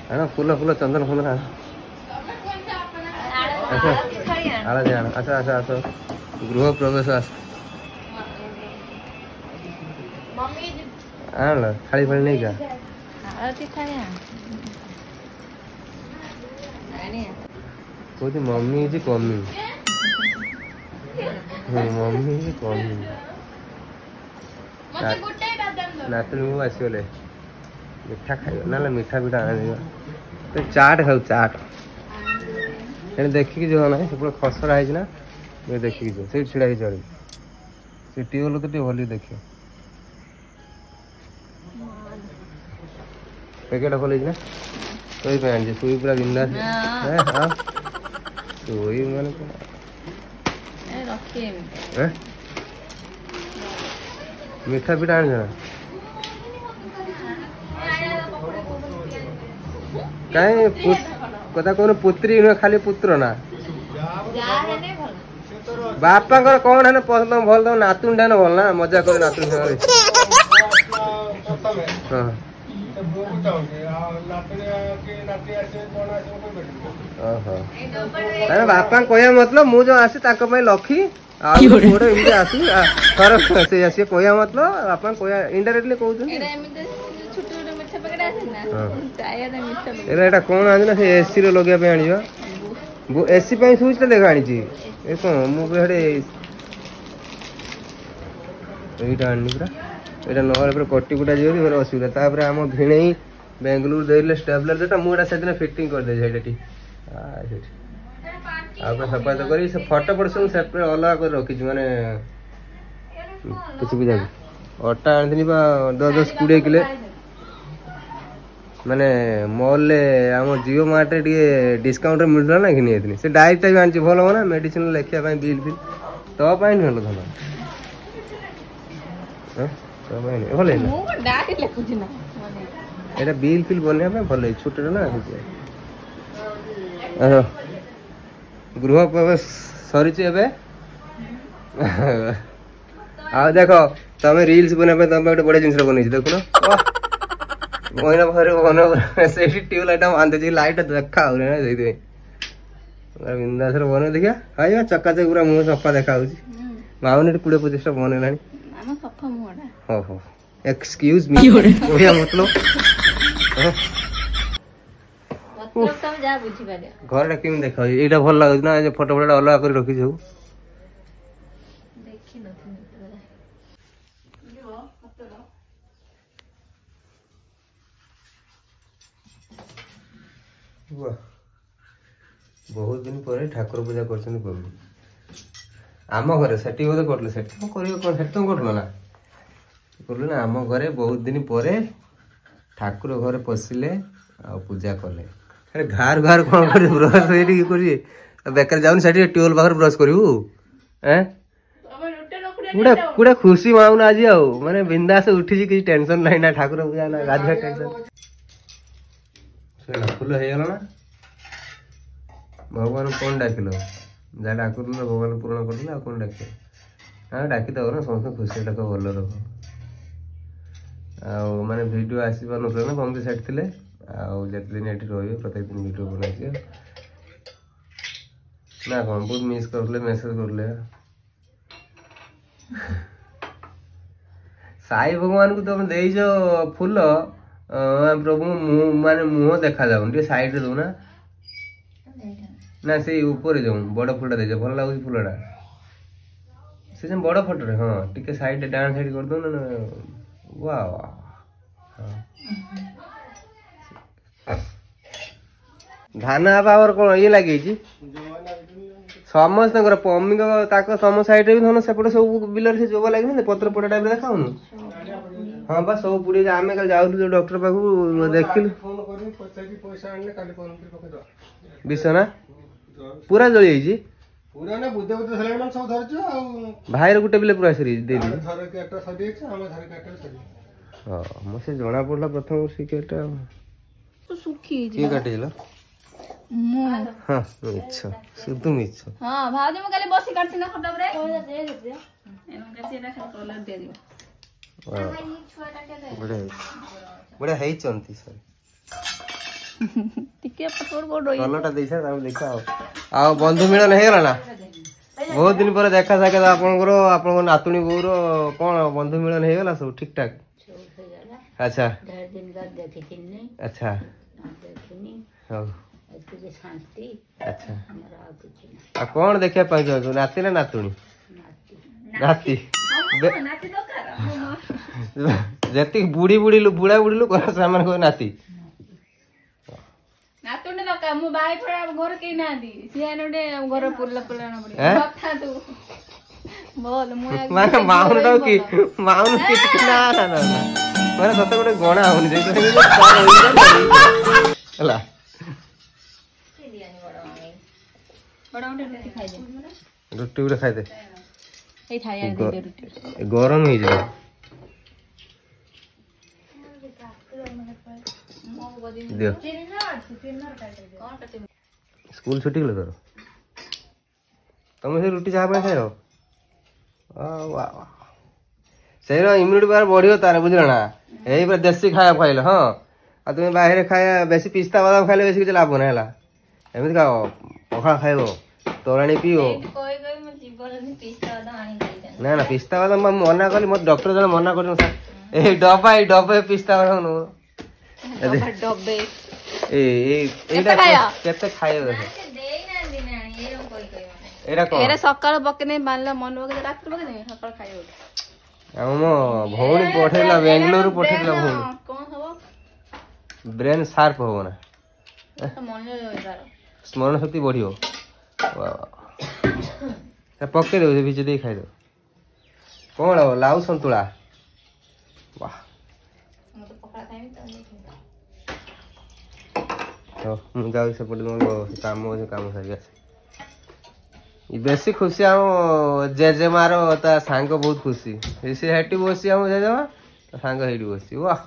है ना फूल फूल चंदन फूल अच्छा आला जान अच्छा अच्छा अच्छा गृह प्रवेश आस आला खाली फल नहीं का कोई मम्मी जी कमी मम्मी जी कमी नातुणी को आसगले मिठा खाइब ना मिठा पिठा आना तो चाट खाऊ चाट ये देखिकी जो ना से खसरा है ना ये देखिकी जो से छिड़ा ही चढ़ी से ट्यूबवेल तो भली देखिए पैकेट खोल ना सोई पे आनी सोई पूरा बिंदा हाँ सोई मान मिठा पिठा आनी ना कहीं कथा कौन पुत्री नुह खाली पुत्र ना बापा कौन है पसंद भल तुम नातुन टा भल ना मजा कर नातुन बापा कह मतलब मुझे आसी लखी गोटे एमती आसी थर से कह मतलब बापा कह इनडायरेक्टली कहते एटा कौन आनी ना से एसी रो लगे आनी एसी सुच तो देखा आनी कौन मुझे यहीटा आनी पूरा यहाँ ना पूरा कटी कुटा जी फिर असुविधा आम भिणे बेंगलुरु दे स्टेबलर जोटा मुझे से फिटिंग कर दे सफा तो कर फटो फट सब सेपरेट अलग कर रखी माने किसी भी जाए अटा आनी 10-20 किलो माने मॉल आम जियो मार्ट डिस्काउंट मिलता ना कि से डायरेक्ट भी आनी भल ना मेडिसिन लिखा बिल फिल तो नुह भल ये बिल फिल बनवा भल छोटे ना गृह प्रवेश सरी आ देख तुम रील्स बनवा तुम गोटे बड़े जिन बन देख महीना भर से ट्यूबलाइट बांधे लाइट देखा बिंदास बन देखिया हाँ चका चक पूरा मुह सफा देखा माउनी 20-25 बनला हाँ हाँ एक्सक्यूज मी बढ़िया मतलब घर केम देखा यहाँ भल लगे ना फोटो फोटा अलग कर रखी बहुत दिन पर ठाकुर पूजा कर आम घरे से बोधे कर ना आम घरे बहुत दिन पर ठाकुर घर पशिले आ पूजा कले अरे घर घर कौन कर ब्रश कर बेकार जाऊन से ट्यूबवेल पाखे ब्रश करू गोटे खुशी माउन आज माने बिंदास उठी किसी टेंशन नहीं ना ठाकुर पूजा ना गाधुआ टेंशन फुल हो गला ना भगवान कौन डाकिल जहाँ डाकुल भगवान पूरण कर कौन डाक हाँ डाकिदेव ना समस्त खुशी डाक भल रख माने वीडियो आसी पार ना बंद साइड थे आते दिन ये रही प्रत्येक दिन वीडियो बनाई ना कौन बहुत मिस करले मेसेज करले साई भगवान को तुम देज फूल प्रभु मुह माने मुह देखा जाऊन साइड दो ना से ऊपर जाऊँ बड़ फुलटा दे भल लगुच फुलटा से बड़ फटो हाँ टे साइड डाण साइड कर दो ना वाह धान आवर कौन ये लगे समस्त पम्मी सम साइड भी सेपटे सब बिलर से जोबा लगे पत्र पटा टाइप देखा हाँ बस सब पुड़ी आम जाऊँ जो डॉक्टर पाक देखिल विष ना पूरा जली जाइए पूरा ना बुद्धे बुद्धे सलाम मन सब धरछ आ भाईर गुटे बिले पूरा सरी दे दी धर के एकटा सदी छ हम धर के एकटा सदी हां मसे जणा पड़ला प्रथम वर्ष के एकटा तो सुखी जे काटे जला मो हां अच्छा शुद्ध मिछ हां भाउजी म काले बसी काटसी ना खटब रे दे दे एम का सेटा कलर दे दियो वाह छोटा के दे बड़े बढ़िया है चंती सर टिके पटोर को डोई कलरटा देइछा ताऊ देखा आ बंधु मिलन हे गला ना बहुत दिन पर देखा साके आपनकर आपन नातुणी बोर कोन बंधु मिलन हे गला सब ठीक ठाक अच्छा दिन बाद देखिथिनी अच्छा देखिनी हो एते शांति अच्छा हमरा कुछ आ कोन देखिया पाइ जो नाती ना नातुणी नाती नाती तो कर जति बुढ़ी बुढ़ी बुढ़ा बुढ़ी लोग सामान को नाती नातुंडे लका मु बाई पड़ा घर के ना दी सियानोडे घर पुल्ला पुल्ला ना पड़ी कथा तू बोल मु माने माउन तो की माउन की ना ना ना माने सते गोटे गणा होनी जे हला बड़ा रोटी खाइ दे रोटी उरे खाइ दे ए खाया दे रोटी गरम ही जे दियो स्कूल छुट्टी गलो तोर तुम से रोटी चाह पे खायो वाह से इम्यूनिटी पावर बढ़ियो तार बुझल ना यही पर देसी खाया खाइल हां आ तुम बाहर खाया बेसी पिस्ता बादाम खाइले बेसी कुछ लाभ ना हला एमित खाओ पखा खाइबो तोराणी पियो कोई कोई म जीवन में पिस्ता बादाम आनी खाइ ना ना पिस्ता बादाम म मना करली मत डॉक्टर जने मना करन ए डब्बा पिस्ता बादाम नो डब्बे ए केते खायो एरा को एरा सकाळ बकने बानला मन बके रात बके सकाळ खायो हम भौणी पठेला बेंगलुरु पठेला भौणी कोन हबो ब्रेन शार्प हो ना मन होइबार स्मरण शक्ति बढ़ियो वाह पक्के दे बीच दे खाइ दो कोन हो लाउ संतुला वाह म तो पकड़ा खाइमी तो मु जाउ से पड़ काम सर गया बेसी खुशी हम जेजे मारो ता सांग बहुत खुशी से हेटी बसी हम जेजेमा ता सांग हेटी बसी वाह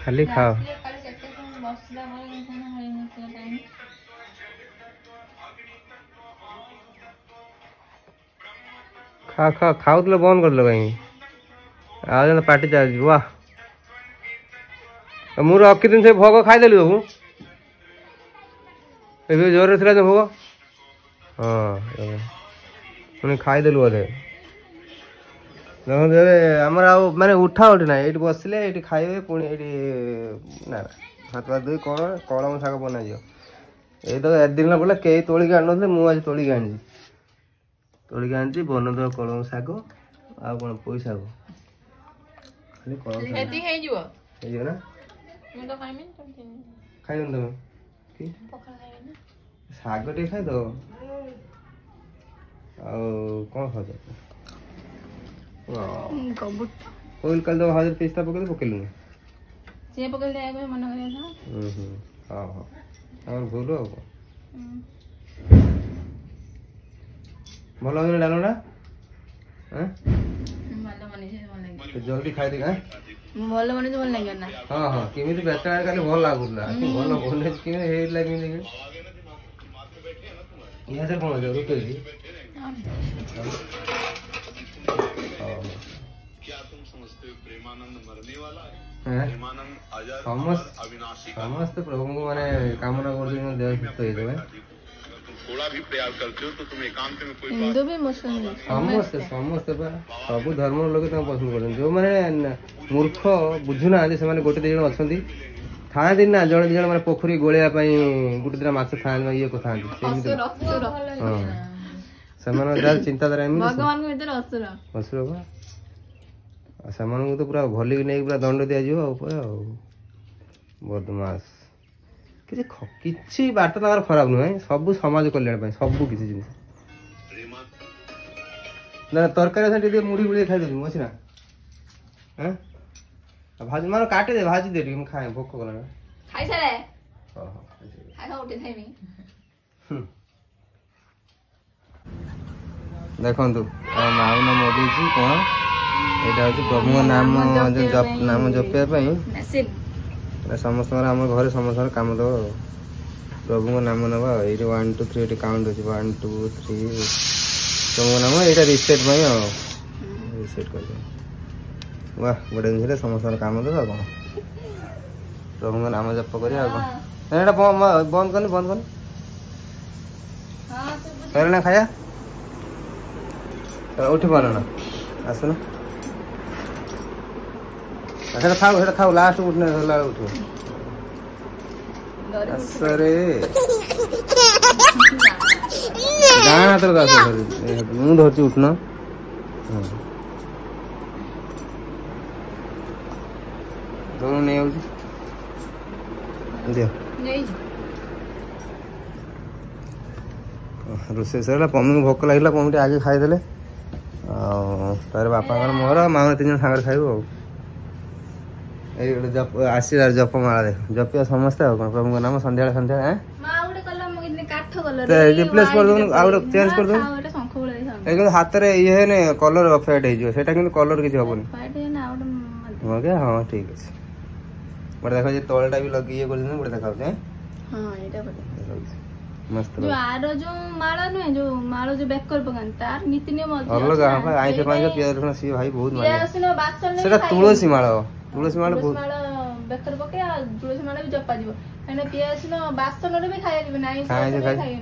खाली खाओ खा खा खाओ तो बंद कर लो कहीं आज पार्टी चल वाह मुझे अक्की दिन से भोग खाईदेलु बाबू ए जोर थी जो भोग हाँ पुणी खाईदेलु बोधे देखो आमर माने उठा उठी ना ये बसले ये खाइबे पुणी ये ना हाथ हाथ धोई कौन कलम शाग बना ये तो एक दिन बोले कई तोलिक आन मुझे तोलिक आनी तोलिक आनी बन दो कलम शाग आ कौन पोई शाग खाली कलम एती हे जिवो ना मैं तो खाइमी खाइबन तुम की पखा खाइमी शाग टे खाइ दो आ कौन खा दो गबुट कोइल कल दो हाजिर पिस्ता पकड़ पकेलु से पकड़ ले आगे मन करे था हां हां और भूलो भलो हो डालो ना हैं भलो मनी से मन लागे तो जल्दी खाइ दे का भलो मनी से मन लागे ना हां हां केमिति बेटा काले भल लागुला भलो बोले कि हे लागी नहीं यहाँ से कौन जरूर तो जी क्या तुम समझते हो प्रेमानंद मरने वाला है? प्रेमानंद आजाद अविनाशी समस्त प्रभु को माने कामना कर देह सुस्त हो जाए तुम थोड़ा भी प्रयास करते हो तो तुम एकांत में कोई हिंदू भी मुस्लिम समस्त समस्त सब धर्म लोग पसंद कर जो मैंने मूर्ख बुझुना से गोटे दी जन अच्छा था ना जड़े दिज मैंने पोखरी गोलिया गोटे दिन मछ था ये था चिंताधारा असुर से तो पूरा भलिक नहीं पूरा दंड दिज्व बदमाश कि बार्ता खराब नुहे सब समाज कल्याण सब किसी जिन ना तरकारी मुड़ी मुड़ी खाई देवी अच्छी ना भाजी मान काटे दे भाजी दे खाए भोक कला खाई सारे खाना उठे थाइमी देखंतु माउना मोदी जी कोन एटा होची प्रभु नाम जपिया पई समस्त घर समस्त काम दो प्रभु को नाम नवा ये 1 2 3 ये काउंट होची 1 2 3 प्रभु नाम ये रिसेट भाई रिसेट कर दे वाह बड़े दिन से समस्त काम दे कौन प्रभु को नाम जप करिया एटा बंद करनी हां ना खाया उठ पार ना आसना अच्छा खाओ लास्ट उठने उठ असरे गाना तो गास मु धरती उठना दोनों नहीं आउछ दियो नहीं रोसे सरला पम्मी को भोक लागला पम्मी आगे खाई देले तार बापा मोर मामा 3 जन सागर खाइबो आशीर्वाद जपमाला देख जपिया समस्त प्रभु नाम संध्या संध्या रिप्लेस कर दो चेंज कर दो हाथ रे ये ने कलर फेड हो सेटा किंतु कलर किछ होबनी हो गया हां ठीक है बड़ा देखो ये तोलटा भी लगी ये कर दिन बड़ा देखाउ छै हां एटा बता मस्त जो आरो जो माला नु जो माला जो बैक कर पगन तार नीति नियम अलग हां आई से पांच पिया रखना सी भाई बहुत माने सेटा तुलसी माला बहुत बेकर पके तुलसी माला भी जपा जीवो एने पियास न बासन रे भी खाया जीव नाही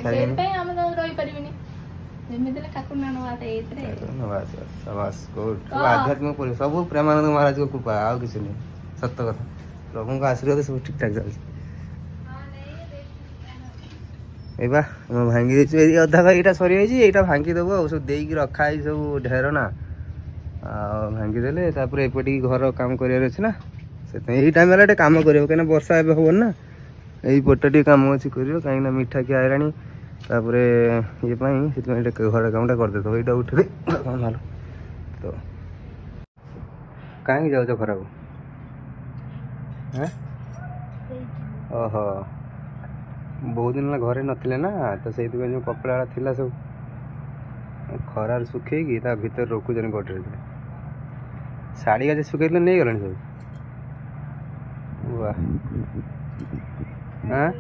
खाई पे हम रही परिबिनी जेमितले ठाकुर नानो बात एतरे शाबाश गुड आध्यात्म पर सब प्रेमानंद महाराज को कृपा आ किछ नहीं सत्य कथा प्रभु का आशीर्वाद सब ठीक ठाक चल एबा हम भांगी दे अधा भाई एटा सरी होई एटा भांगी देबो सब देई की रखा है सब ढेर ना भांगी देले तापर एपटी घर काम करियार अछि ना से एही टाइम रे काम करियो केना वर्षा एबे होबन ना एही पट्टी काम अछि करियो काई ना मिठा के आइरानी तापर ये पई से घर कामटा कर देतो एटा उठ दे काम भालो तो काई जाउ छ खराब हैं ओहो बहुत दिन घरे नथिले ना तो सेति जो कपड़ा थिला सब खरार सुखेगी ता भीतर रोकु जन गटरे साड़ी का सुखेले नहीं गलन सब वाह हां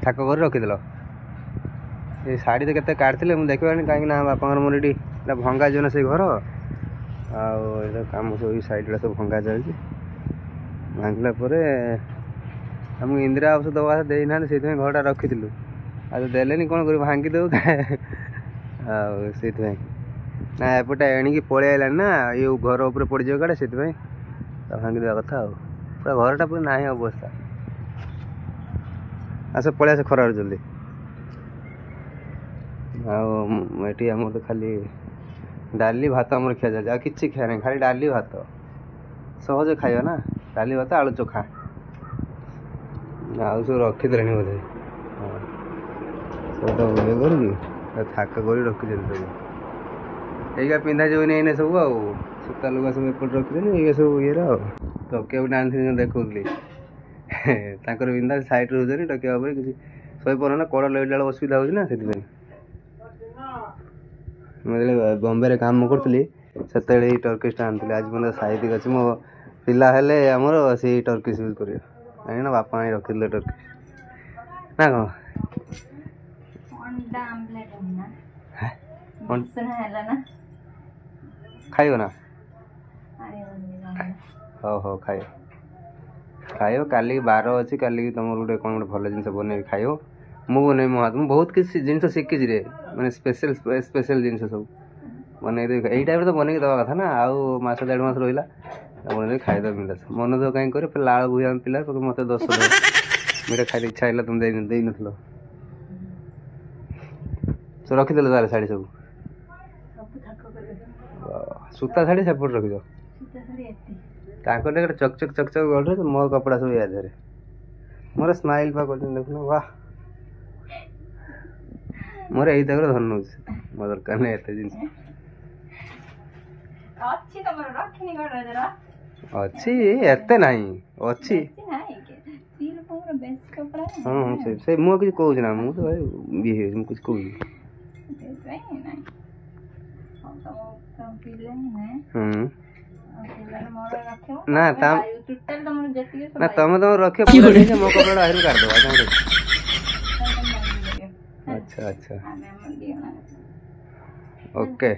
ठाक कर रखी देल ये साड़ी तो केते काटथिले मु देखबानी काई ना बापा मोर एटी भंगा जो ना से घर आ काम सब साइड सब भंगा चलती भांगला पर हम इंदिरा आवास दवा दे ना से घरटा रखी आज देले कौन कर भांगी दे ना एपटे एणिकी पलि आइला ना ये घर उपर पड़ जाए काड़े से भांगी देवा कथा पूरा घरटा पूरा ना अवस्था आस पलि आस खरार जल्दी आठी आम तो खाली डाली भात आम खिया जाए कि खिया नहीं खाली डाली भात सहज खाइबा ना डाली भात आलू चोखा आउ सब रखीदे बोधे सब ये कर थाक कर रखी सब यही पिंधा जो नहीं सब सूता लुगा सब एपट रखी ये सब ये टकिया गोटे आनी देखी बिंदा सैड रोजनी टकिया किसी शई पार ना कड़ लैला असुविधा होना से बॉम्बे रे काम करी से टर्किश आनी आज मैं साइड अच्छी मो पिला हेले आमर से टर्किश यूज कर ना बापा आनी रखी टर्किश ना कौन खाइब ना हो खाइब खाइब काली बार अच्छी काली तुम गोटे कौन गोटे भल जिन बन खाइब मु बन मो हाथ में बहुत किसी जिन शिखी रे मैंने स्पेशल जिन सब बन यही टाइम तो बन दवा कथा ना आउ मस 1.5 मास रहा बन खाईद बिंदास मन दुख कहीं कर लाल बुझा पिला मत 10 मेरा खाई इच्छा है तुम दे न तो रखीदे तार शाढ़ी सब सूता शाढ़ी सेपट रखीद चक चक चक चक गढ़ मो कपड़ा सब या मोर स्माइल पा कर देखुन वाह मोर यही तक धन नौ मो दरकार नहीं एत जिन अच्छी एते नहीं अच्छी हाँ से मुझे किसी कहूँ ना मुझे भाई ये कुछ कहूँ ନା ତା ଟୋଟାଲ ତମର ଯେତିକି ସବୁ ନା ତମେ ରଖିବ ପୁରା ନେଇଛ ମୋ କପଡ଼ା ବାହାରକୁ କାଢିଦବା ତମର। ଆଚ୍ଛା ଆଚ୍ଛା ଆମେ ଆମର ଦିଅ ନା ଓକେ।